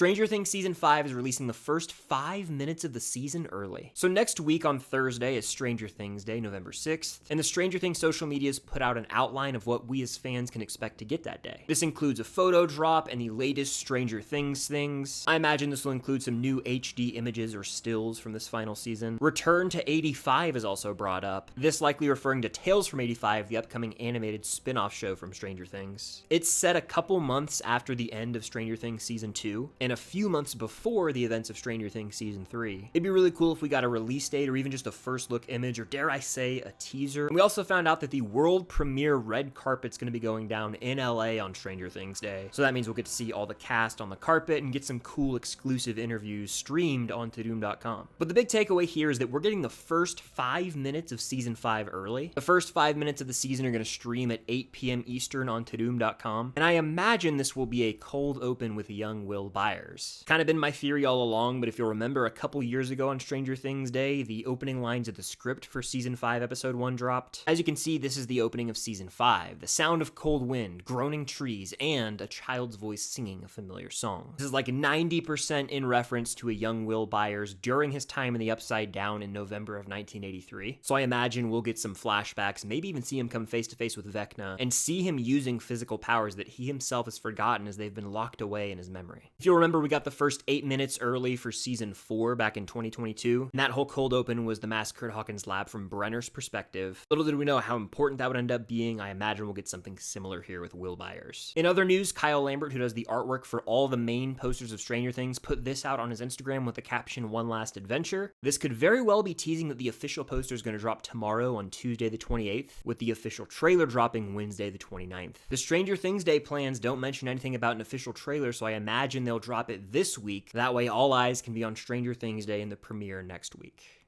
Stranger Things Season 5 is releasing the first 5 minutes of the season early. So next week on Thursday is Stranger Things Day, November 6th, and the Stranger Things social medias put out an outline of what we as fans can expect to get that day. This includes a photo drop and the latest Stranger Things things. I imagine this will include some new HD images or stills from this final season. Return to 85 is also brought up, this likely referring to Tales from 85, the upcoming animated spin-off show from Stranger Things. It's set a couple months after the end of Stranger Things Season 2, and a few months before the events of Stranger Things Season 3. It'd be really cool if we got a release date or even just a first look image, or dare I say, a teaser. And we also found out that the world premiere red carpet's gonna be going down in LA on Stranger Things Day. So that means we'll get to see all the cast on the carpet and get some cool exclusive interviews streamed on Tudum.com. But the big takeaway here is that we're getting the first 5 minutes of Season 5 early. The first 5 minutes of the season are gonna stream at 8 p.m. Eastern on Tudum.com, and I imagine this will be a cold open with young Will Byers. Kind of been my theory all along, but if you'll remember a couple years ago on Stranger Things Day, the opening lines of the script for Season 5 Episode 1 dropped. As you can see, this is the opening of Season 5, the sound of cold wind, groaning trees, and a child's voice singing a familiar song. This is like 90% in reference to a young Will Byers during his time in the Upside Down in November of 1983. So I imagine we'll get some flashbacks, maybe even see him come face to face with Vecna, and see him using physical powers that he himself has forgotten as they've been locked away in his memory. If you'll remember, we got the first 8 minutes early for Season 4 back in 2022, and that whole cold open was the masked Kurt Hawkins lab from Brenner's perspective. Little did we know how important that would end up being. I imagine we'll get something similar here with Will Byers. In other news, Kyle Lambert, who does the artwork for all the main posters of Stranger Things, put this out on his Instagram with the caption, "One Last Adventure." This could very well be teasing that the official poster is going to drop tomorrow on Tuesday the 28th, with the official trailer dropping Wednesday the 29th. The Stranger Things Day plans don't mention anything about an official trailer, so I imagine they'll drop it this week. That way all eyes can be on Stranger Things Day and the premiere next week.